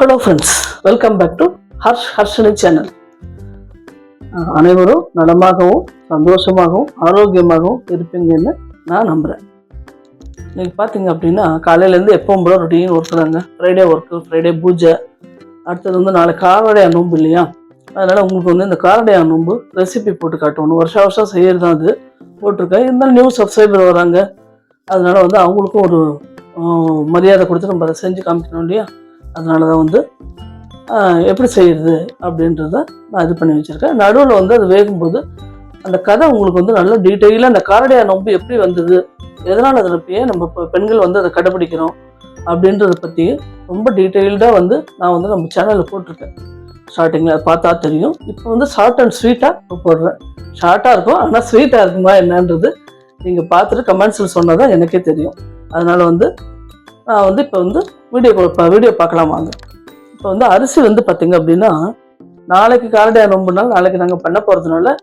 Hello friends, welcome back to Harshini channel. அனைவரும் நலமாகவும் சந்தோஷமாகவும் ஆரோக்கியமாகவும் இருப்பீங்கன்னு நான் நம்புகிறேன். இன்னைக்கு பார்த்தீங்க அப்படின்னா காலையிலேருந்து எப்பவும் போல ரொட்டீன் ஒர்க்கு தாங்க. ஃப்ரைடே ஒர்க்கு, ஃப்ரைடே பூஜை, அடுத்தது வந்து நாளைக்கு காரடையா நோம்பு இல்லையா? அதனால் உங்களுக்கு வந்து இந்த காரடையா நோம்பு ரெசிபி போட்டு காட்டணும். வருஷம் செய்கிறது தான் அது போட்டிருக்கேன். இருந்தாலும் நியூ சப்ஸ்கிரைபர் வராங்க, அதனால் வந்து அவங்களுக்கும் ஒரு மரியாதை கொடுத்து நம்ம அதை செஞ்சு காமிக்கணும் இல்லையா? அதனால தான் வந்து எப்படி செய்கிறது அப்படின்றத நான் இது பண்ணி வச்சுருக்கேன். நடுவில் வந்து அது வேகும்போது அந்த கதை உங்களுக்கு வந்து நல்ல டீட்டெயிலாக அந்த காரடையா நோம்பு எப்படி வந்தது, எதனால் அதில் இப்பயே நம்ம இப்போ பெண்கள் வந்து அதை கடைப்பிடிக்கிறோம் அப்படின்றத பற்றி ரொம்ப டீட்டெயில்டாக வந்து நான் வந்து நம்ம சேனலில் போட்டிருக்கேன். ஸ்டார்டிங்கில் அதை பார்த்தா தெரியும். இப்போ வந்து ஷார்ட் அண்ட் ஸ்வீட்டாக போடுறேன். ஷார்ட்டாக இருக்கும், ஆனால் ஸ்வீட்டாக இருக்குமா என்னன்றது நீங்கள் பார்த்துட்டு கமெண்ட்ஸில் சொன்னால் தான் எனக்கே தெரியும். அதனால் வந்து நான் வந்து இப்போ வந்து வீடியோ பார்க்கலாம் வாங்க. இப்போ வந்து அரிசி வந்து பார்த்திங்க அப்படின்னா நாளைக்கு காரடையா நோம்புனால நாளைக்கு நாங்கள் பண்ண போகிறதுனால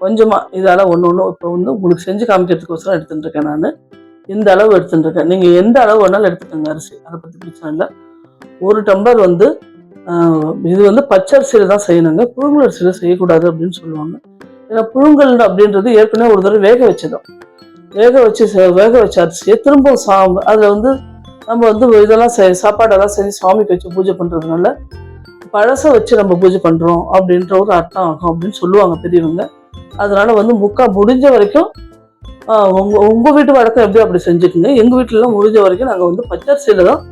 கொஞ்சமாக இதால் ஒன்று இப்போ வந்து உங்களுக்கு செஞ்சு காமிக்கிறதுக்கோசரம் எடுத்துட்டுருக்கேன். நான் இந்த அளவு எடுத்துட்டுருக்கேன். நீங்கள் எந்த அளவு வேணாலும் எடுத்துக்கோங்க அரிசி, அதை பற்றி பிரச்சனை இல்லை. ஒரு டம்ளர் வந்து இது வந்து பச்சரிசியில் தான் செய்யணுங்க, புழுங்கல் அரிசியில் செய்யக்கூடாது அப்படின்னு சொல்லுவாங்க. ஏன்னா புழுங்கல் அப்படின்றது ஏற்கனவே ஒரு தடவை வேக வச்ச அரிசியை திரும்ப அதில் வந்து நம்ம வந்து இதெல்லாம் சாப்பாடெல்லாம் செஞ்சு சுவாமிக்கு வச்சு பூஜை பண்ணுறதுனால பழசை வச்சு நம்ம பூஜை பண்ணுறோம் அப்படின்ற ஒரு அர்த்தம் ஆகும் அப்படின்னு சொல்லுவாங்க பெரியவங்க. அதனால வந்து முடிஞ்ச வரைக்கும் உங்கள் வீட்டு வழக்கம் எப்படி அப்படி செஞ்சுக்குங்க. எங்கள் வீட்டிலலாம் முடிஞ்ச வரைக்கும் நாங்கள் வந்து பச்சரிசியில் தான்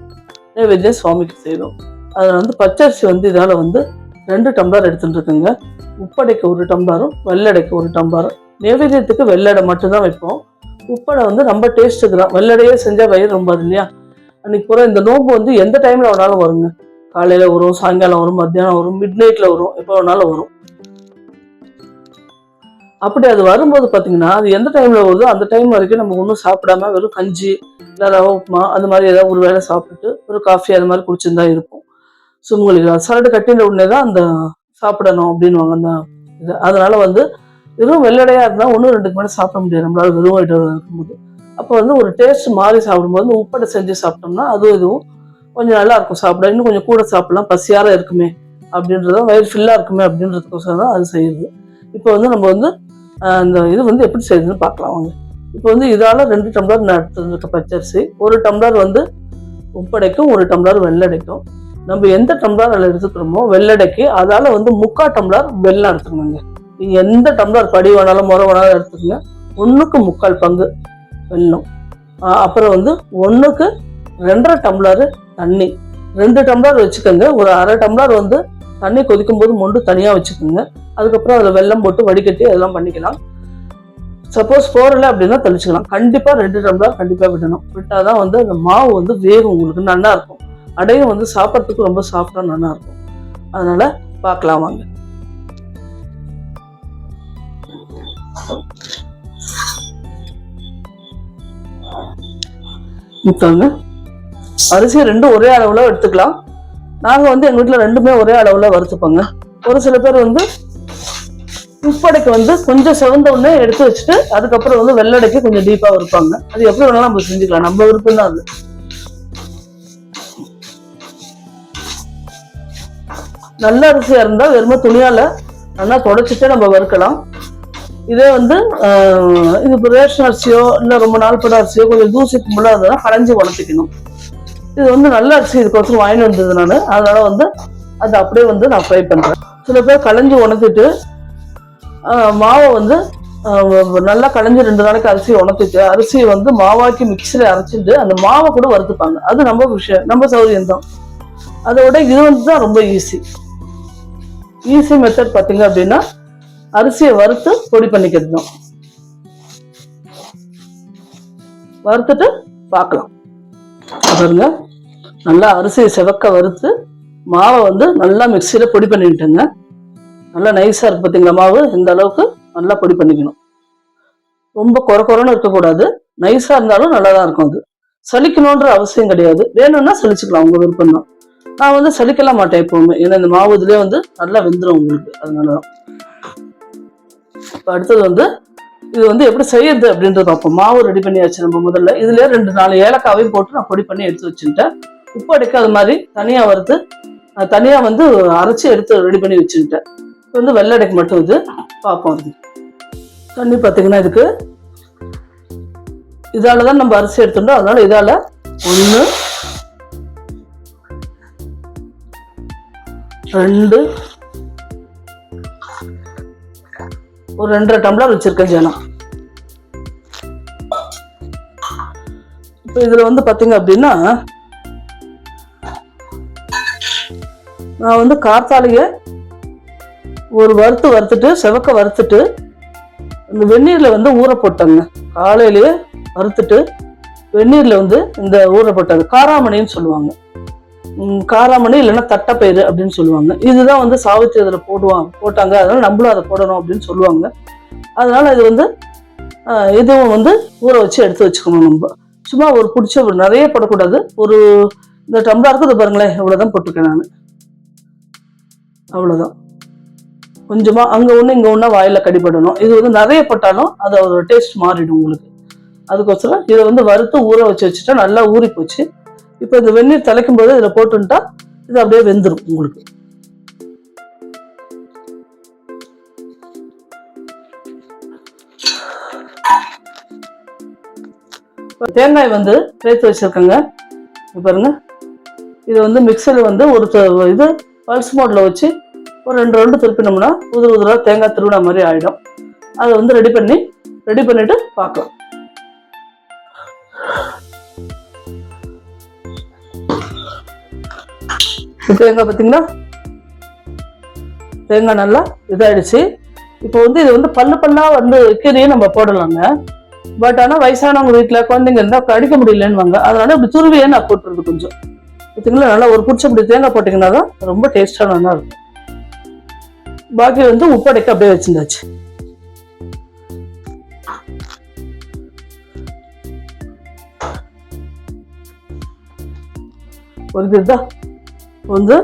நைவேத்தியம் சுவாமிக்கு செய்கிறோம். அதில் வந்து பச்சரிசி வந்து இதால் வந்து 2 டம்ளர் எடுத்துகிட்டு இருக்குங்க. உப்படைக்கு 1 டம்ளரும் வெள்ளடைக்கு 1 டம்ளரும். நைவேத்தியத்துக்கு வெள்ளடை மட்டும்தான் வைப்போம். உப்படை வந்து ரொம்ப டேஸ்ட்டுக்கு தான். வெள்ளடையே செஞ்சால் வயிறு ரொம்ப அது இல்லையா? அன்னைக்கு பூரா இந்த நோம்பு வந்து எந்த டைமில் வேணாலும் வருங்க. காலையில் வரும், சாயங்காலம் வரும், மத்தியானம் வரும், மிட் நைட்டில் வரும், எப்போ வேணாலும் வரும். அப்படி அது வரும்போது பார்த்தீங்கன்னா அது எந்த டைமில் வருதோ அந்த டைம் வரைக்கும் நம்ம ஒன்றும் சாப்பிடாம வெறும் கஞ்சி இல்லை ரவை உப்புமா அந்த மாதிரி ஏதாவது ஒரு வேளை சாப்பிட்டுட்டு ஒரு காஃபி அது மாதிரி குடிச்சுருந்தா இருக்கும். சுமங்களுக்கு சாலடு கட்டின உடனே தான் அந்த சாப்பிடணும் அப்படின்வாங்க அந்த இது. அதனால வந்து வெறும் வெள்ளடையாக இருந்தால் 1-2க்கு மேலே சாப்பிட முடியாது நம்மளால வெறும் வயிறு இருக்கும்போது. அப்போ வந்து ஒரு டேஸ்ட் மாறி சாப்பிடும்போது உப்படை செஞ்சு சாப்பிட்டோம்னா இதுவும் கொஞ்சம் நல்லா இருக்கும் சாப்பிட. இன்னும் கொஞ்சம் கூட சாப்பிடலாம், பசியார இருக்குமே அப்படின்றத, வயிறு ஃபில்லாக இருக்குமே அப்படின்றதுக்கோசரம் தான் அது செய்யுது. இப்போ வந்து நம்ம வந்து அந்த இது வந்து எப்படி செய்யுதுன்னு பார்க்கலாம் வாங்க. இப்போ வந்து இதால் 2 டம்ளர் நான் எடுத்துருக்க பச்சரிசி, 1 டம்ளர் வந்து உப்படைக்கும் 1 டம்ளர் வெள்ளடைக்கும். நம்ம எந்த டம்ளர் அதில் எடுத்துக்கிறோமோ வெள்ளடைக்கு அதால் வந்து 3/4 டம்ளர் வெல்லம் எடுத்துக்கணுங்க. நீங்கள் எந்த டம்ளர் படி வேணாலும் முறை வேணாலும் எடுத்துக்கோங்க. 1க்கு 3/4 பங்கு வெல்லம். அப்புறம் வந்து 1க்கு 2.5 டம்ளர் தண்ணி. 2 டம்ளர் வச்சுக்கோங்க. ஒரு 1/2 டம்ளர் வந்து தண்ணி கொதிக்கும் போது மொண்டு தனியாக வச்சுக்கோங்க. அதுக்கப்புறம் அதில் வெல்லம் போட்டு வடிகட்டி அதெல்லாம் பண்ணிக்கலாம். சப்போஸ் போறல அப்படின்னா தெளிச்சுக்கலாம். கண்டிப்பாக 2 டம்ளர் கண்டிப்பாக விடணும். விட்டால் தான் வந்து அந்த மாவு வந்து வேகும், உங்களுக்கு நல்லா இருக்கும். அடையும் வந்து சாப்பிட்றதுக்கு ரொம்ப சாஃப்டாக நல்லா இருக்கும். அதனால பார்க்கலாம் வாங்க. முத்தாங்க அரிசி 2 ஒரே அளவுல எடுத்துக்கலாம். நாங்க வந்து எங்க வீட்டுல 2மே ஒரே அளவுல வறுத்துப்போங்க. ஒரு சில பேர் வந்து உப்படைக்கு வந்து கொஞ்சம் செவந்த உடனே எடுத்து வச்சுட்டு அதுக்கப்புறம் வந்து வெள்ளடைக்கு கொஞ்சம் டீப்பா வறுப்பாங்க. அது எப்படி வேணாலும் நம்ம செஞ்சுக்கலாம், நம்ம விருப்பம் தான் அது. நல்ல அரிசியா இருந்தா வெறும துணியால நல்லா தொடச்சிட்டு நம்ம வறுக்கலாம். இதே வந்து இது ரேஷன் அரிசியோ இல்லை ரொம்ப நாள் பட அரிசியோ கொஞ்சம் தூசி கும்பலாக இருந்ததுன்னா களைஞ்சி உணர்த்திக்கணும். இது வந்து நல்ல அரிசி இதுக்கோசரம் வாங்கிட்டு வந்தது நான். அதனால வந்து அது அப்படியே வந்து நான் ஃப்ரை பண்ணுறேன். சில பேர் களைஞ்சி உணர்த்திட்டு மாவை வந்து நல்லா களைஞ்சி 2 நாளைக்கு அரிசி உணர்த்திட்டு அரிசியை வந்து மாவாக்கி மிக்சியில் அரைச்சிட்டு அந்த மாவை கூட வறுத்துப்பாங்க. அது நம்ம விஷயம், நம்ம சௌகரியம் தான். அதோட இது வந்து தான் ரொம்ப ஈஸி மெத்தட் பார்த்தீங்க அப்படின்னா அரிசியை வறுத்து பொடி பண்ணிக்கிறது தான். வறுத்துட்டு பார்க்கலாம் பாருங்க. நல்லா அரிசியை செவக்க வறுத்து மாவை வந்து நல்லா மிக்சியில பொடி பண்ணிக்கிட்டுங்க. நல்லா நைஸா இருக்கு பார்த்தீங்களா மாவு? இந்த அளவுக்கு நல்லா பொடி பண்ணிக்கணும். ரொம்ப குறைன்னு இருக்கக்கூடாது, நைஸா இருந்தாலும் நல்லா தான் இருக்கும். அது சலிக்கணுன்ற அவசியம் கிடையாது, வேணும்னா சலிச்சுக்கலாம், உங்க விருப்பம் தான். நான் வந்து சலிக்கலாம் மாட்டேன் எப்பவுமே, ஏன்னா இந்த மாவு இதுலேயே வந்து நல்லா வெந்துடும் உங்களுக்கு. அதனாலதான் இப்போ அடுத்தது வந்து இது வந்து எப்படி செய்யறது அப்படின்றது பார்ப்போம். மாவு ரெடி பண்ணியாச்சு நம்ம. முதல்ல இதுல 2-4 ஏலக்காவையும் போட்டு நான் பொடி பண்ணி எடுத்து வச்சுட்டேன். உப்பு அடைக்க அது மாதிரி தனியா வறுத்து தனியாக வந்து அரைச்சி எடுத்து ரெடி பண்ணி வச்சுக்கிட்டேன். இப்போ வந்து வெள்ளடைக்கு மட்டும் இது பார்ப்போம். அது தண்ணி பார்த்தீங்கன்னா இதுக்கு இதால தான் நம்ம அரிசி எடுத்துட்டோம். அதனால இதால 1 2 ஒரு 2.5 டம்ளர் வச்சிருக்கேன் ஜனம். இப்போ இதுல வந்து பாத்தீங்க அப்படின்னா நான் வந்து கார்த்தாலேயே ஒரு வறுத்துட்டு செவக்க வறுத்துட்டு இந்த வெந்நீர்ல வந்து ஊற போட்டேங்க. காலையிலேயே வறுத்துட்டு வெந்நீர்ல வந்து இந்த ஊற போட்டது காராமணின்னு சொல்லுவாங்க. காராமணி இல்லைன்னா தட்டைப்பயிறு அப்படின்னு சொல்லுவாங்க. இதுதான் வந்து சாவித்திரி அதில் போட்டாங்க. அதனால நம்மளும் அதை போடணும் அப்படின்னு சொல்லுவாங்க. அதனால இது வந்து இதுவும் வந்து ஊற வச்சு எடுத்து வச்சுக்கணும். நம்ம சும்மா ஒரு பிடிச்ச நிறைய போடக்கூடாது. ஒரு இந்த டம்ளருக்கு இது பாருங்களேன், இவ்வளவுதான் போட்டிருக்கேன் நான். அவ்வளவுதான். கொஞ்சமா அங்க ஒண்ணு இங்க ஒண்ணா வாயில கடிபடணும். இது வந்து நிறைய போட்டாலும் அது ஒரு டேஸ்ட் மாறிடும் உங்களுக்கு. அதுக்கோசரம் இதை வந்து வறுத்து ஊற வச்சுட்டா நல்லா ஊறி போச்சு. இப்போ இந்த வெந்நீர் தலைக்கும் போது இதில் போட்டுட்டா இது அப்படியே வெந்துடும் உங்களுக்கு. தேங்காய் வந்து சேர்த்து வச்சிருக்கேங்க. பாருங்க, இது வந்து மிக்சரில் வந்து ஒரு இது பல்ஸ் மோட்ல வச்சு ஒரு 2 ரவுண்டு திருப்பினோம்னா உதிரா தேங்காய் திருவிழா மாதிரி ஆயிடும். அதை வந்து ரெடி பண்ணிட்டு பார்க்கலாம். தேங்காய் பார்த்தீங்கன்னா தேங்காய் நல்லா இதாயிடுச்சு. இப்போ வந்து இது வந்து பல்லா வந்து கீரையும் நம்ம போடலாங்க. பட் ஆனால் வயசானவங்க வீட்டில் குழந்தைங்க இருந்தால் கடிக்க முடியலன்னு அதனால இப்படி துருவியே நான் போட்டுறது கொஞ்சம். பார்த்தீங்களா, நல்லா ஒரு பிடிச்சப்படி தேங்காய் போட்டிங்கன்னா தான் ரொம்ப டேஸ்டாக நல்லா இருக்கும். பாக்கி வந்து உப்படைக்க அப்படியே வச்சிருந்தாச்சு. ஒரு இதுதான் வந்து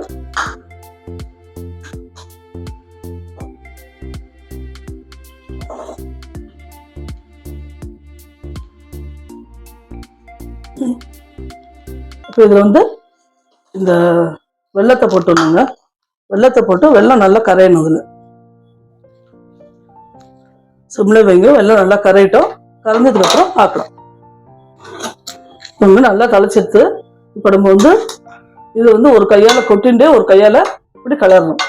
இதுல வந்து இந்த வெள்ளத்தை போட்டுருந்தாங்க. வெள்ளத்தை போட்டு வெள்ளம் நல்லா கரையணும். அதுல சிம்ல வைங்க. வெள்ளம் நல்லா கரையிட்டோம். கரைஞ்சதுக்கு அப்புறம் பார்க்கலாம். நல்லா களைச்சிட்டு இப்ப நம்ம வந்து இது வந்து ஒரு கையால கொட்டிண்டே ஒரு கையால இப்படி கலரணும்.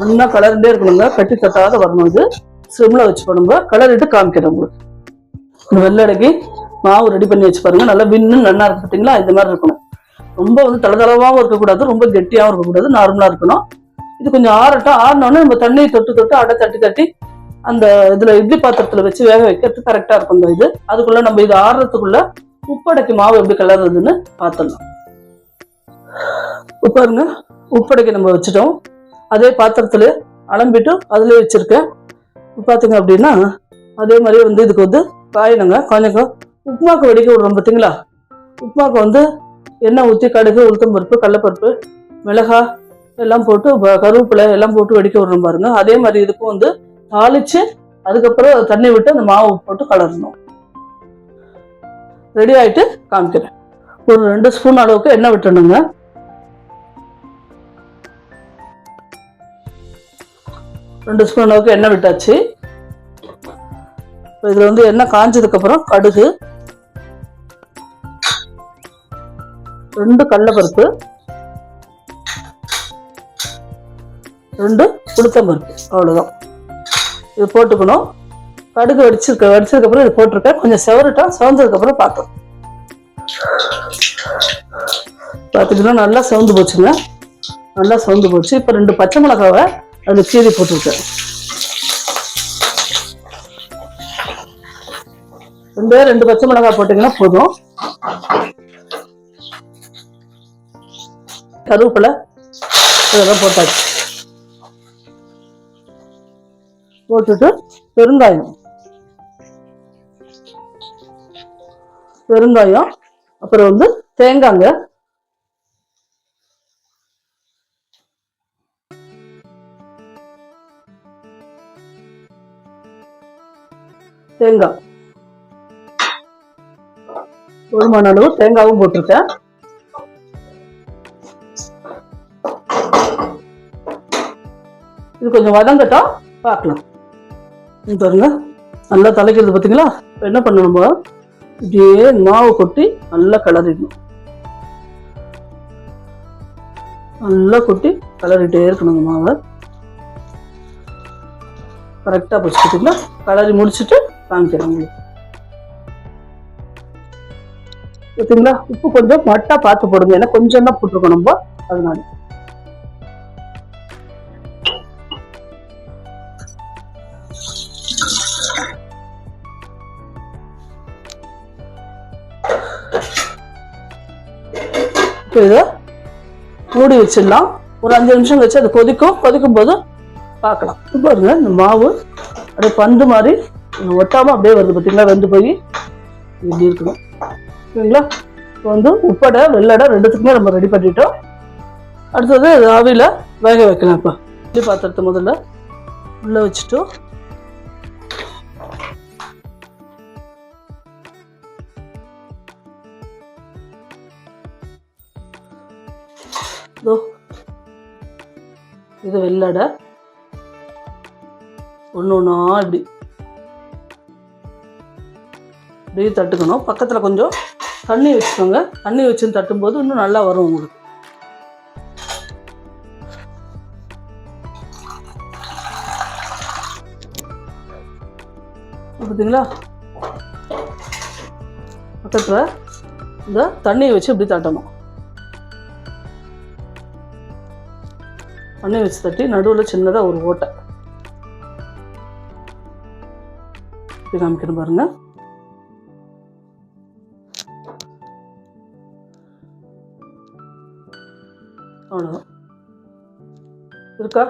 நல்லா கலர்ண்டே இருக்கணுங்க. கட்டி தட்டாத வரணும். இது சிம்ல வச்சு பண்ணுங்க. கலரிட்டு காமிக்கிறேன் உங்களுக்கு. வெள்ளடைக்கு மாவு ரெடி பண்ணி வச்சு பாருங்க. நல்லா வின்னு நல்லா இருக்கு பார்த்தீங்களா. இந்த மாதிரி இருக்கணும். ரொம்ப வந்து தளதளவாகவும் இருக்கக்கூடாது, ரொம்ப கெட்டியாகவும் இருக்கக்கூடாது, நார்மலா இருக்கணும். இது கொஞ்சம் ஆறினோடனே நம்ம தண்ணியை தொட்டு அடை தட்டி அந்த இதுல இட்லி பாத்திரத்துல வச்சு வேக வைக்கிறதுக்கு கரெக்டா இருக்கும். இது அதுக்குள்ள நம்ம இது ஆறுறதுக்குள்ள உப்படைக்கு மாவு எப்படி கலர்றதுன்னு பார்த்துடலாம். பாருங்க, உப்படைக்கு நம்ம வச்சுட்டோம். அதே பாத்திரத்துல அலம்பிட்டு அதுலயே வச்சிருக்கேன். பாத்தீங்க அப்படின்னா அதே மாதிரி வந்து இதுக்கு வந்து காயினுங்க. கொஞ்சம் உப்புமாக்கு வெடிக்க விடுறோம் பார்த்தீங்களா. உப்புமாக்கு வந்து எண்ணெய் ஊற்றி கடுகு, உளுத்தம் பருப்பு, கடலைப்பருப்பு, மிளகாய் எல்லாம் போட்டு கருவேப்பிலை எல்லாம் போட்டு வெடிக்க விடுறோம் பாருங்க. அதே மாதிரி இதுக்கும் வந்து தாளிச்சு அதுக்கப்புறம் தண்ணி விட்டு அந்த மாவு போட்டு கலரணும். ரெடி ஆயிட்டு காமிக்கிறேன். ஒரு 2 ஸ்பூன் அளவுக்கு எண்ணெய் விட்டுணுங்க. ரெண்டு ஸ்பூன் அளவுக்கு எண்ணெய் விட்டாச்சு. இதுல வந்து எண்ணெய் காஞ்சதுக்கு அப்புறம் கடுகு, 2 கடலைப்பருப்பு, 2 உளுத்தம் பருப்பு, அவ்வளவுதான். இது போட்டுக்கணும். கடுகு வடிச்சதுக்கு அப்புறம் இது போட்டிருக்கேன். கொஞ்சம் செவந்ததுக்கு அப்புறம் பார்த்தோம். பார்த்தீங்கன்னா நல்லா செவந்து போச்சுங்க. நல்லா செவந்து போச்சு. இப்போ 2 பச்சை மிளகாவை அதுல கீறி போட்டிருக்கேன். 2 பச்சை மிளகாய் போட்டீங்கன்னா போதும். கருவேப்பிலை இதெல்லாம் போட்டாச்சு. போட்டுட்டு பெருங்காயம் அப்புறம் வந்து தேங்காங்க. தேங்காய் போதுமான அளவு தேங்காவும் போட்டிருக்கேன். இது கொஞ்சம் வதங்கட்டும், பார்க்கலாம். பாருங்க நல்லா தலைக்கிறது பார்த்தீங்களா. இப்போ என்ன பண்ணணும், இப்படியே மாவு கொட்டி நல்லா கிளறிடணும். நல்லா கொட்டி கிளறிட்டே இருக்கணும். மாவை கரெக்டாக பிடிச்சிக்கிட்டீங்களா. கிளறி முடிச்சுட்டு காமிக்கிறேன் உங்களுக்கு. பார்த்தீங்களா, உப்பு கொஞ்சம் மட்டா பார்த்து போடுங்க, ஏன்னா கொஞ்சம் தான் போட்டிருக்கோம் நம்ம, அதனால. இப்போ இதை மூடி வச்சிடலாம். ஒரு 5 நிமிஷம் வச்சு அது கொதிக்கும் போது பார்க்கலாம். பாருங்க இந்த மாவு அப்படியே பந்து மாதிரி ஒட்டாம அப்படியே வருது பார்த்தீங்களா. வெந்து போய் இப்படி இருக்கணும். ஓகேங்களா. இப்போ வந்து உப்படை வெள்ளடை ரெண்டுத்துக்குமே நம்ம ரெடி பண்ணிட்டோம். அடுத்தது ஆவியில் வேக வைக்கலாம். இப்போ இட்லி பாத்திரத்தை முதல்ல உள்ள வச்சுட்டோம். இது வெள்ளடை ஒன்று இப்படி இப்படி தட்டுக்கணும். பக்கத்தில் கொஞ்சம் தண்ணி வச்சுக்கோங்க. தண்ணி வச்சுன்னு தட்டும்போது இன்னும் நல்லா வரும் உங்களுக்கு. பார்த்தீங்களா, பக்கத்தில் இந்த தண்ணியை வச்சு இப்படி தட்டணும். தண்ணி வச்சு தட்டி நடுவில் சின்னதாக ஒரு ஓட்டை இப்படி காமிக்கணும் பாருங்க. அவ்வளோதான் இருக்கா.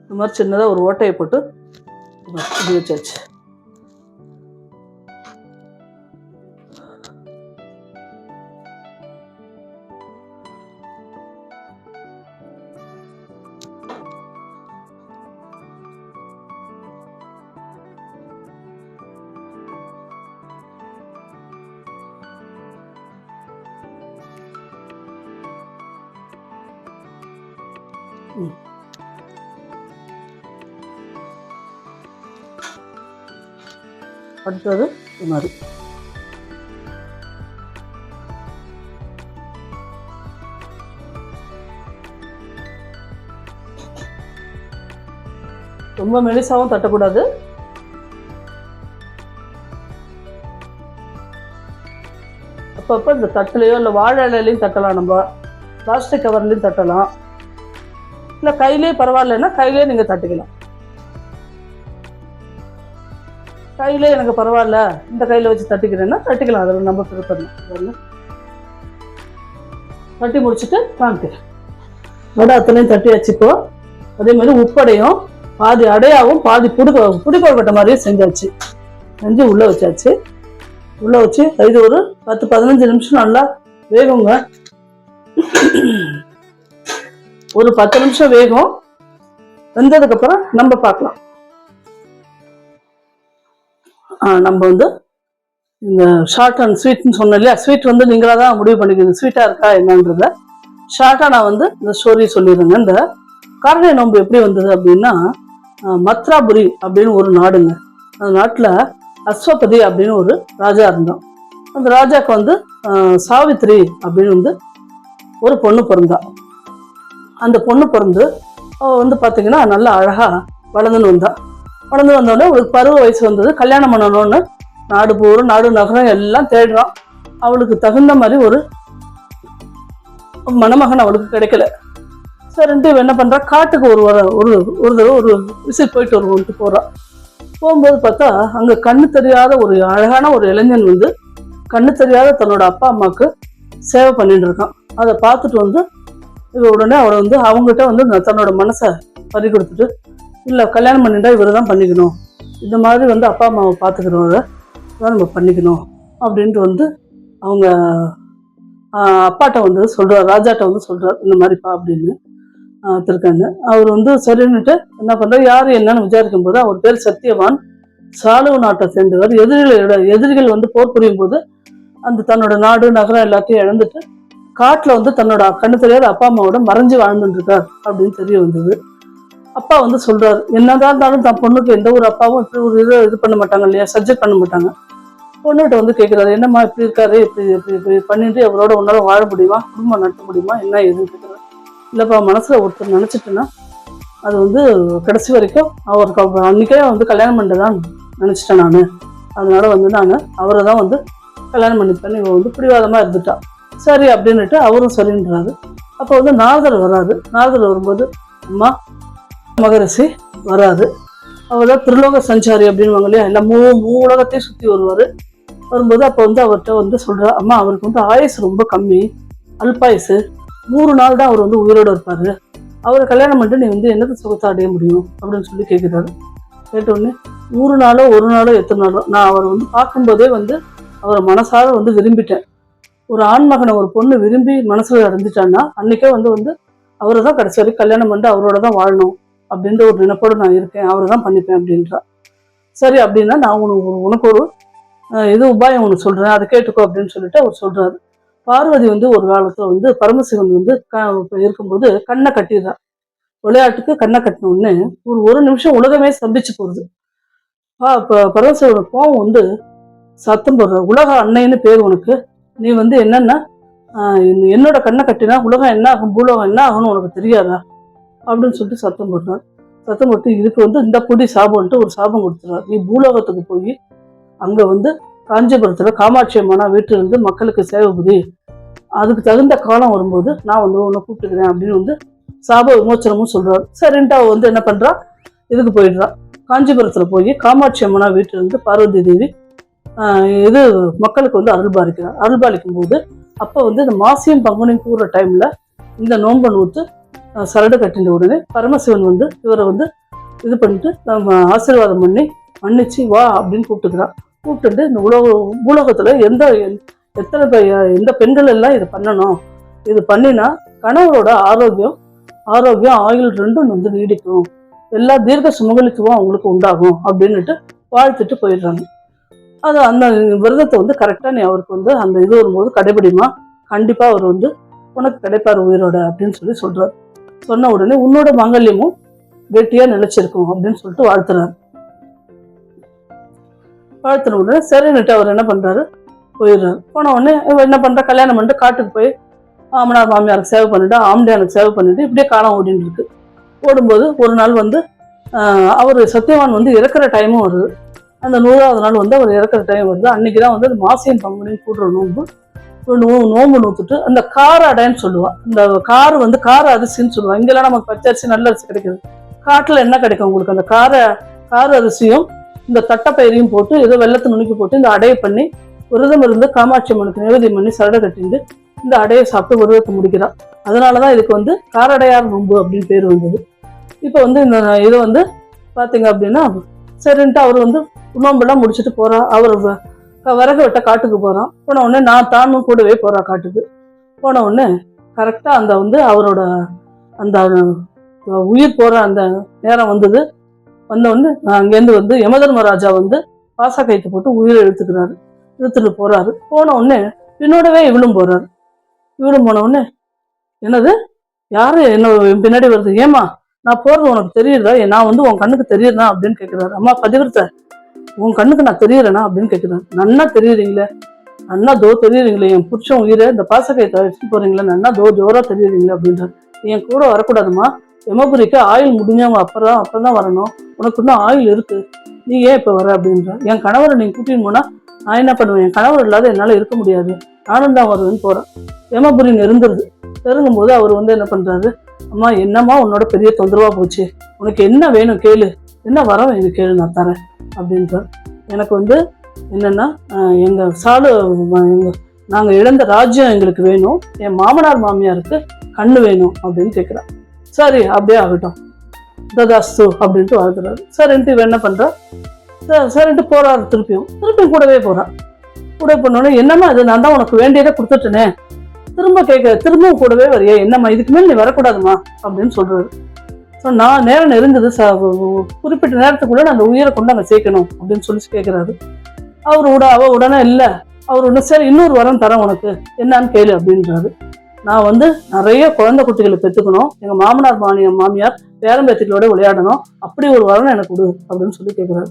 இந்த மாதிரி சின்னதாக ஒரு ஓட்டையை போட்டு இப்படி வச்சாச்சு. அடுத்தது இது மாதிரி ரொம்ப மெலிசாவும் தட்டக்கூடாது. அப்பப்போ இந்த தட்டுலையோ இல்லை வாழை இலையிலையும் தட்டலாம், நம்ம பிளாஸ்டிக் கவர்லையும் தட்டலாம், இல்லை கையிலே பரவாயில்லன்னா கையிலே நீங்கள் தட்டிக்கலாம். கையிலே எனக்கு பரவாயில்ல இந்த கையில் வச்சு தட்டிக்கிறேன்னா தட்டிக்கலாம். அதில் நம்ம பிரிப்பர்லாம் தட்டி முடிச்சுட்டு காமிக்கிறேன். வடை அத்தனையும் தட்டி வச்சுக்கோ. அதே மாதிரி உப்படையும் பாதி அடையாவும் பாதி புடிக்கொழுக்கட்டை மாதிரியும் செஞ்சாச்சு. செஞ்சு உள்ளே வச்சாச்சு. உள்ளே வச்சு இது ஒரு 10-15 நிமிஷம் நல்லா வேகுங்க. ஒரு 10 நிமிஷம் வேகும். வெந்ததுக்கப்புறம் நம்ம பார்க்கலாம். நம்ம வந்து இந்த ஷார்ட் அண்ட் ஸ்வீட்னு சொன்னோம் இல்லையா. ஸ்வீட் வந்து நீங்களாக தான் முடிவு பண்ணிக்கிறது ஸ்வீட்டாக இருக்கா என்னன்றத. ஷார்ட்டாக நான் வந்து இந்த ஸ்டோரி சொல்லிடுறேங்க. இந்த கார்த்திகை நோன்பு எப்படி வந்தது அப்படின்னா, மத்ராபுரி அப்படின்னு ஒரு நாடுங்க. அந்த நாட்டில் அஸ்வபதி அப்படின்னு ஒரு ராஜா இருந்தான். அந்த ராஜாவுக்கு வந்து சாவித்ரி அப்படின்னு வந்து ஒரு பொண்ணு பிறந்தா. அந்த பொண்ணு பிறந்து வந்து பார்த்தீங்கன்னா நல்லா அழகாக வளர்ந்துன்னு வந்தோடனே அவளுக்கு பருவ வயசு வந்தது. கல்யாணம் பண்ணணும்னு நாடு நகரம் எல்லாம் தேடுறான். அவளுக்கு தகுந்த மாதிரி ஒரு மணமகன் அவளுக்கு கிடைக்கல. சரின்ட்டு என்ன பண்றா, காட்டுக்கு ஒரு தடவை ஒரு விசிட் போயிட்டு வருவோன்ட்டு போறான். போகும்போது பார்த்தா அங்க கண்ணு தெரியாத ஒரு அழகான ஒரு இளைஞன் வந்து கண்ணு தெரியாத தன்னோட அப்பா அம்மாவுக்கு சேவை பண்ணிட்டு இருக்கான். அதை பார்த்துட்டு வந்து உடனே அவளை வந்து அவங்ககிட்ட வந்து தன்னோட மனசை பறி கொடுத்துட்டு, இல்லை கல்யாணம் பண்ணிட்டா இவரை தான் பண்ணிக்கணும், இந்த மாதிரி வந்து அப்பா அம்மாவை பார்த்துக்கிறவரை தான் நம்ம பண்ணிக்கணும் அப்படின்ட்டு வந்து அவங்க அப்பாட்ட வந்து சொல்கிறார், ராஜாட்ட வந்து சொல்கிறார், இந்த மாதிரிப்பா அப்படின்னு திருக்கண்ணு. அவர் வந்து சரின்னுட்டு என்ன பண்ணுறாரு, யார் என்னன்னு விசாரிக்கும் போது அவர் பேர் சத்தியவான். சாலுவ நாட்டை சேர்ந்தவர். எதிரிகள் வந்து போர் புரியும் போது அந்த தன்னோட நாடு நகரம் எல்லாத்தையும் இழந்துட்டு காட்டுல வந்து தன்னோட கண்ணு தெரியாத அப்பா அம்மாவோட மறைஞ்சு வாழ்ந்துட்டு இருக்கார் அப்படின்னு தெரிய வந்தது. அப்பா வந்து சொல்றாரு, என்னதான் இருந்தாலும் தன் பொண்ணுக்கு எந்த ஒரு அப்பாவும் இப்படி ஒரு இது பண்ண மாட்டாங்க இல்லையா, சப்ஜெக்ட் பண்ண மாட்டாங்க. பொண்ணுகிட்ட வந்து கேட்கிறாரு, என்னம்மா இப்படி இருக்காரு, இப்படி இப்படி இப்படி பண்ணிட்டு அவரோட உன்னால வாழ முடியுமா, குடும்பம் நடத்த முடியுமா, என்ன ஏதுன்னு கேட்கிறாரு. இல்லப்பா, மனசுல ஒருத்தர் நினைச்சிட்டுன்னா அது வந்து கடைசி வரைக்கும் அவருக்கு அன்னைக்கே வந்து கல்யாணம் பண்ணதான் நினைச்சிட்டேன் நான். அதனால வந்து நான் அவரை தான் வந்து கல்யாணம் பண்ணிப்பேன். இவன் வந்து பிடிவாதமா இருந்துட்டான். சரி அப்படின்னுட்டு அவரும் சரின்றாரு. அப்போ வந்து நாரதர் வராது. நாரதர் வரும்போது அம்மா மகரிஷி வராது. அவர் தான் திருலோக சஞ்சாரி அப்படின்வாங்க இல்லையா, எல்லாம் உலகத்தையும் சுற்றி வருவார். வரும்போது அப்போ வந்து அவர்கிட்ட வந்து சொல்கிறா, அம்மா அவருக்கு வந்து ஆயுசு ரொம்ப கம்மி, அல்பாயுசு, 3 நாள் தான் அவர் வந்து உயிரோடு இருப்பார். அவரை கல்யாணம் பண்ணிட்டு நீ வந்து என்னது சுகத்தை அடைய முடியும் அப்படின்னு சொல்லி கேட்குறாரு. கேட்டோடனே 100 நாளோ 1 நாளோ எத்தனை நாளோ நான் அவரை வந்து பார்க்கும்போதே வந்து அவரை மனசார வந்து விரும்பிட்டேன். ஒரு ஆண் மகனை ஒரு பொண்ணு விரும்பி மனசுல அடைஞ்சிட்டான்னா அன்னைக்கே வந்து அவரை தான் கடைசி வரைக்கும் கல்யாணம் பண்ணிட்டு அவரோட தான் வாழணும் அப்படின்ற ஒரு நினைப்போடு நான் இருக்கேன், அவரை தான் பண்ணிப்பேன் அப்படின்றா. சரி அப்படின்னா நான் உனக்கு ஒரு இது உபாயம் ஒன்று சொல்கிறேன், அதை கேட்டுக்கோ அப்படின்னு சொல்லிட்டு அவர் சொல்கிறாரு. பார்வதி வந்து ஒரு காலத்தில் வந்து பரமசிவன் வந்து இருக்கும்போது கண்ணை கட்டிடுறா. விளையாட்டுக்கு கண்ணை கட்டின உடனே ஒரு நிமிஷம் உலகமே ஸ்தம்பிச்சு போகுது. பரமசிவன் கோவம் வந்து சத்தம் போடுற, உலக அன்னைன்னு பேர் உனக்கு, நீ வந்து என்னன்னா என்னோட கண்ணை கட்டினா உலகம் என்ன ஆகும், பூலோகம் என்ன ஆகும்னு உனக்கு தெரியாதா அப்படின்னு சொல்லிட்டு சத்தம் போடுறார். சத்தம் போட்டு இதுக்கு வந்து இந்த பொடி சாபம்ன்ட்டு ஒரு சாபம் கொடுத்துறாரு. நீ பூலோகத்துக்கு போய் அங்க வந்து காஞ்சிபுரத்துல காமாட்சி அம்மனா வீட்டுல இருந்து மக்களுக்கு சேவை புரி, அதுக்கு தகுந்த காலம் வரும்போது நான் வந்து உன்னை கூப்பிட்டுக்கிறேன் அப்படின்னு வந்து சாப விமோச்சனமும் சொல்றாரு. சரின்ட்டு அவ வந்து என்ன பண்றா, இதுக்கு போயிடுறா. காஞ்சிபுரத்துல போய் காமாட்சி அம்மனா வீட்டுல இருந்து பார்வதி தேவி இது மக்களுக்கு வந்து அருள்பாலிக்கிறார். அருள்பாலிக்கும் போது அப்போ வந்து இந்த மாசியம் பங்குனியும் கூடுற டைம்ல இந்த நோன்பை நூற்று சரடு கட்டின உடனே பரமசிவன் வந்து இவரை வந்து இது பண்ணிட்டு ஆசீர்வாதம் பண்ணி மன்னிச்சு வா அப்படின்னு கூப்பிட்டுக்கிறான். கூப்பிட்டு இந்த பூலோகத்துல எந்த பெண்கள் எல்லாம் இதை பண்ணணும், இது பண்ணினா கணவரோட ஆரோக்கியம் ஆயுள் ரெண்டும் வந்து நீடிக்கும், எல்லா தீர்க்க சுமங்கலித்துவம் அவங்களுக்கு உண்டாகும் அப்படின்னுட்டு வாழ்த்துட்டு போயிடுறாங்க. அது அந்த விரதத்தை வந்து கரெக்டா நீ அவருக்கு வந்து அந்த இது வரும்போது கடைபிடிமா, கண்டிப்பா அவர் வந்து உனக்கு கிடைப்பார் உயிரோட அப்படின்னு சொல்றாரு. சொன்ன உடனே உன்னோட மங்கல்யமும் கெட்டியா நிலைச்சிருக்கும் அப்படின்னு சொல்லிட்டு வாழ்த்துறாரு. வாழ்த்தின உடனே சரின்னுட்டு அவர் என்ன பண்றாரு, போயிடுறாரு. போன உடனே என்ன பண்ற, கல்யாணம் பண்ணிட்டு காட்டுக்கு போய் மாமனார் மாமியாருக்கு சேவை பண்ணிட்டு ஆம்படியானுக்கு சேவை பண்ணிட்டு இப்படியே காலம் ஓடின்னு இருக்கு. ஓடும்போது ஒரு நாள் வந்து அவர் சத்தியவான் வந்து இறக்குற டைமும் வருது. அந்த 100வது நாள் வந்து அவர் இறக்குற டைம் வருது. அன்னைக்குதான் வந்து மாசியம் பங்குனியும் கூடுற நோம்பு நூத்துட்டு அந்த கார அடைன்னு சொல்லுவா. இந்த காரு வந்து கார அரிசின்னு சொல்லுவா. இங்கெல்லாம் நமக்கு பச்சை அரிசி நல்ல அரிசி கிடைக்குது. காட்டுல என்ன கிடைக்கும் உங்களுக்கு, அந்த கார அரிசியும் இந்த தட்டைப்பயிரையும் போட்டு ஏதோ வெள்ளத்தை நுணுக்கி போட்டு இந்த அடையை பண்ணி விரதம் இருந்து காமாட்சி அம்மனுக்கு நிவேதியம் பண்ணி சரடை கட்டிட்டு இந்த அடையை சாப்பிட்டு விரதத்தை முடிக்கிறான். அதனாலதான் இதுக்கு வந்து காரடையார் நோம்பு அப்படின்னு பேர் வந்தது. இப்போ வந்து இந்த இதை வந்து பாத்தீங்க அப்படின்னா சரின்ட்டு அவர் வந்து நோம்பெல்லாம் முடிச்சுட்டு போறா. அவர் விறகு வெட்ட காட்டுக்கு போறான். போன உடனே தானும் கூடவே போறா காட்டுக்கு. போன உடனே கரெக்டா அந்த வந்து அவரோட அந்த உயிர் போற அந்த நேரம் வந்தது. வந்த உடனே அங்கேருந்து வந்து யமதர்மராஜா வந்து பாசா கைத்து போட்டு உயிரை இழுத்துட்டு போறாரு. போன உடனே பின்னோடவே இவளும் போறாரு. இவளும் போன உடனே என்னது யாரு என்ன பின்னாடி வருது, ஏமா நான் போறது உனக்கு தெரியுதா, நான் வந்து உன் கண்ணுக்கு தெரியுறா அப்படின்னு கேட்கிறாரு. அம்மா பதிவிரத்த, உன் கண்ணுக்கு நான் தெரியறேனா அப்படின்னு கேட்கிறாரு. நன்னா தெரியுறீங்களே, நன்னா தெரியுறீங்களே, என் புருஷன் உயிரை இந்த பாசக்கையை வச்சுட்டு போறீங்களே, நன்னா ஜோரா தெரியுறீங்களே அப்படின்றாரு. என் கூட வரக்கூடாதுமா, யமபுரிக்கு ஆயுள் முடிஞ்சவங்க அப்பதான் வரணும், உனக்கு இன்னும் ஆயுள் இருக்கு, நீ ஏன் இப்ப வர அப்படின்ற. என் கணவரை நீங்க கூட்டின்னு போனா நான் என்ன பண்ணுவேன், என் கணவர் இல்லாத என்னால இருக்க முடியாது, நானும் தான் வருவேன்னு போறேன். யமபுரி நெருங்கும் போது அவர் வந்து என்ன பண்றாரு, அம்மா என்னம்மா உன்னோட பெரிய தொந்தரவா போச்சு, உனக்கு என்ன வேணும் கேளு, என்ன வரம் வேணும் கேளு, நான் தரேன் அப்படின்றார். எனக்கு வந்து என்னன்னா நாங்க இழந்த ராஜ்யம் எங்களுக்கு வேணும், என் மாமனார் மாமியாருக்கு கண்ணு வேணும் அப்படின்னு கேட்கிறார். சரி அப்படியே ஆகட்டும், ததாஸ்து அப்படின்ட்டு வாழ்த்துறாரு. சரின்ட்டு இவன் என்ன பண்றா, சரின்ட்டு போறாரு. திருப்பியும் கூடவே போறான். கூட போனோடனே என்னம்மா அது, நான் தான் உனக்கு வேண்டியதை கொடுத்துட்டேனே, திரும்பவும் கூடவே வரையே, என்னம்மா இதுக்கு மேல நீ வரக்கூடாதுமா அப்படின்னு சொல்றாரு. ஸோ நான் நேரம் நெருங்குது குறிப்பிட்ட நேரத்துக்குள்ள நான் அந்த உயிரை கொண்டு அங்கே சேர்க்கணும் அப்படின்னு சொல்லி கேட்குறாரு. அவ உடனே இல்லை, அவர் ஒன்று சரி இன்னொரு வரம் தரேன் உனக்கு, என்னன்னு கேளு அப்படின்றாரு. நான் நிறைய குழந்தை குட்டிகளை பெற்றுக்கணும், எங்கள் மாமனார் மாமியார் பேரம்பேத்திகளோட விளையாடணும், அப்படி ஒரு வரம் எனக்கு கொடு அப்படின்னு சொல்லி கேட்குறாரு.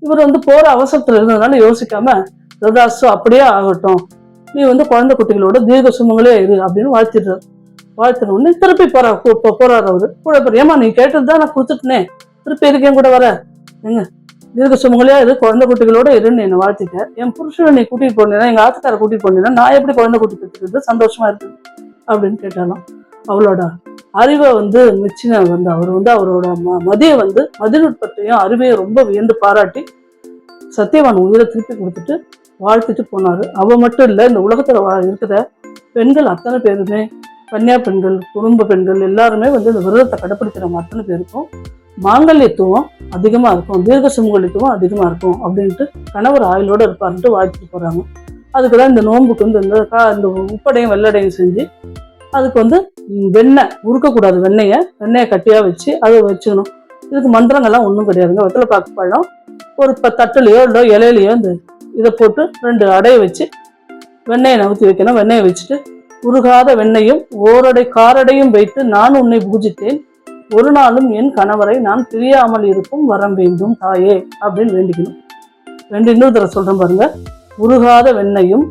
இவர் போற அவசரத்தில் இருந்ததுனால யோசிக்காம ததாசு அப்படியே ஆகட்டும், நீ குழந்தை குட்டிகளோட தீர்க்க சுமங்களே இரு அப்படின்னு வாழ்த்திடுறாரு. வாழ்த்தினோடனே திருப்பி போறாரு அவரு கூட. ஏமா நீ கேட்டதுதான் நான் கொடுத்துட்டேனே, திருப்பி இருக்கேன் கூட வர, எங்க தீர்க்க சுமங்களே இரு, குழந்தை குட்டிகளோட இருன்னு என்னை வாழ்த்திட்டேன், என் புருஷனை நீ கூட்டிட்டு போனீங்கன்னா, எங்க ஆத்துக்கார கூட்டிட்டு போனீங்கன்னா நான் எப்படி குழந்தை குட்டி பெற்றுக்கிறது, சந்தோஷமா இருக்கு அப்படின்னு கேட்டாலும் அவளோட அறிவை மிச்சின அவர் அவரோட மதிய மதிநுட்பத்தையும் அறிவையும் ரொம்ப வியந்து பாராட்டி சத்தியவான் உயிரை திருப்பி கொடுத்துட்டு வாழ்த்துட்டு போனாரு. அவ மட்டும் இல்லை, இந்த உலகத்துல இருக்கிற பெண்கள் அத்தனை பேருமே, கன்னியா பெண்கள், குடும்ப பெண்கள் எல்லாருமே இந்த விரதத்தை கடைப்பிடிக்கிறவங்க அத்தனை பேருக்கும் மாங்கல்யத்துவம் அதிகமா இருக்கும், தீர்க்க சுமங்கலித்துவம் அதிகமா இருக்கும் அப்படின்ட்டு கணவர் ஆயுளோட இருப்பாருன்ட்டு வாழ்த்துட்டு போறாங்க. அதுக்குதான் இந்த நோன்புக்கு இந்த உப்படையும் வெள்ளடையும் செஞ்சு அதுக்கு வெண்ணெய் உருக்கக்கூடாது, வெண்ணெயை கட்டியா வச்சு அதை வச்சுக்கணும். இதுக்கு மந்திரங்கள்லாம் ஒன்றும் கிடையாதுங்க. வெத்தலை பாக்கு பழம் ஒரு தட்டுலையோ இல்லை இலையிலையோ இதை போட்டு 2 அடையை வச்சு வெண்ணெயை நவுத்தி வைக்கணும். வெண்ணெயை வச்சுட்டு உருகாத வெண்ணையும் ஓரடை காரடையும் வைத்து நான் உன்னை பூஜித்தேன், ஒரு நாளும் என் கணவரை நான் பிரியாமல் இருக்கும் வரம் வேண்டும் தாயே அப்படின்னு வேண்டிக்கணும். இன்னொரு தடவை சொல்றேன் பாருங்க. உருகாத வெண்ணையும்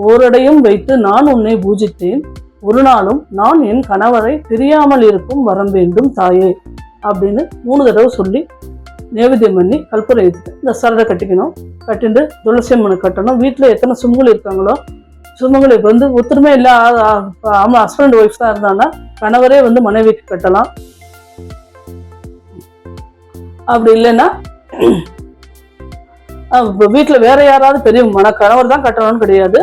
ஓரடையும் வைத்து நான் உன்னை பூஜித்தேன், ஒரு நாளும் நான் என் கணவரை பிரியாமல் இருக்கும் வரம் வேண்டும் தாயே அப்படின்னு 3 தடவை சொல்லி நேவேத்தியம் பண்ணி கற்பூரம் ஏற்றிட்டு இந்த சரடை கட்டிக்கணும். கட்டிட்டு துளசி அம்மனை கட்டணும். வீட்டில் எத்தனை சுமங்கலி இருக்காங்களோ சுமங்கலிக்கு ஒத்துருமே இல்லை, ஆமா ஹஸ்பண்ட் ஒய்ஃப் தான் இருந்தாங்கன்னா கணவரே மனைவிக்கு கட்டலாம். அப்படி இல்லைன்னா வீட்டில் வேற யாராவது பெரியவங்க, கணவர் தான் கட்டணும்னு கிடையாது,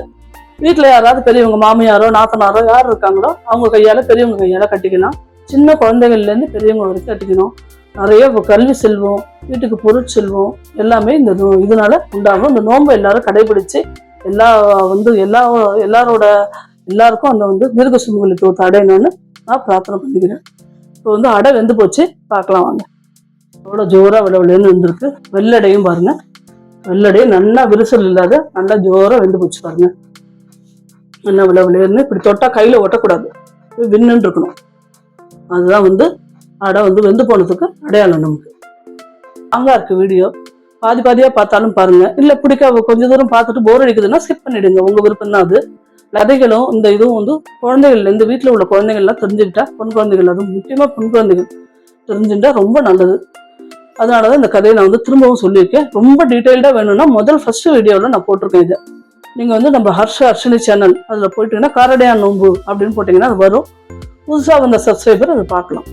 வீட்டில் யாராவது பெரியவங்க மாமியாரோ நாத்தனாரோ யார் இருக்காங்களோ அவங்க கையால பெரியவங்க கையால கட்டிக்கலாம். சின்ன குழந்தைகள்லேருந்து பெரியவங்க வரைக்கும் கட்டிக்கணும். நிறைய கல்வி செல்வம், வீட்டுக்கு பொருட்செல்வம் எல்லாமே இந்த இதனால உண்டாகும். இந்த நோன்பை எல்லாரும் கடைபிடிச்சு எல்லாருக்கும் அந்த தீர்க்க சுமங்கலித்துவத்தை அடையணும்னு நான் பிரார்த்தனை பண்ணிக்கிறேன். இப்போ அடை வெந்து போச்சு, பார்க்கலாம் வாங்க. அவ்வளோ ஜோரா விளவிலன்னு இருந்திருக்கு. வெள்ளடையும் பாருங்க, வெள்ளடையும் நல்லா விரிசல் இல்லாத நல்லா ஜோரா வெந்து போச்சு பாருங்க. நல்லா விளவிலன்னு இப்படி தொட்டா கையில ஒட்டக்கூடாது, விண்ணுன்னு இருக்கணும். அதுதான் அடை வெந்து போனதுக்கு அடையாளம். நமக்கு அங்க இருக்கு வீடியோ, பாதியா பார்த்தாலும் பாருங்க. இல்ல பிடிக்க கொஞ்ச தூரம் பார்த்துட்டு போர் அடிக்குதுன்னா ஸ்கிப் பண்ணிடுங்க, உங்க விருப்பம் தான் அது. லதைகளும் இந்த இதுவும் குழந்தைகள் இந்த வீட்டுல உள்ள குழந்தைகள்லாம் தெரிஞ்சுக்கிட்டா, பெண் குழந்தைகள், அதுவும் முக்கியமா பெண் குழந்தைகள் தெரிஞ்சுட்டா ரொம்ப நல்லது. அதனாலதான் இந்த கதையை நான் திரும்பவும் சொல்லியிருக்கேன். ரொம்ப டீட்டெயில்டா வேணும்னா ஃபர்ஸ்ட் வீடியோல நான் போட்டிருக்கேன். இதை நீங்க நம்ம ஹர்ஷினி சேனல் அதுல போயிட்டீங்கன்னா காரடையான் நோன்பு அப்படின்னு போட்டீங்கன்னா அது வரும். புதுசா வந்த சப்ஸ்கிரைபர் அதை பார்க்கலாம்.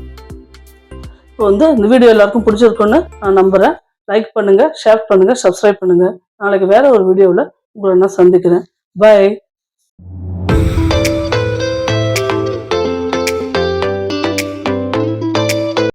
இப்போ இந்த வீடியோ எல்லாருக்கும் பிடிச்சிருக்குன்னு நான் நம்புறேன். லைக் பண்ணுங்க, ஷேர் பண்ணுங்க, சப்ஸ்கிரைப் பண்ணுங்க. நாளைக்கு வேற ஒரு வீடியோவில் உங்களை நான் சந்திக்கிறேன். பை.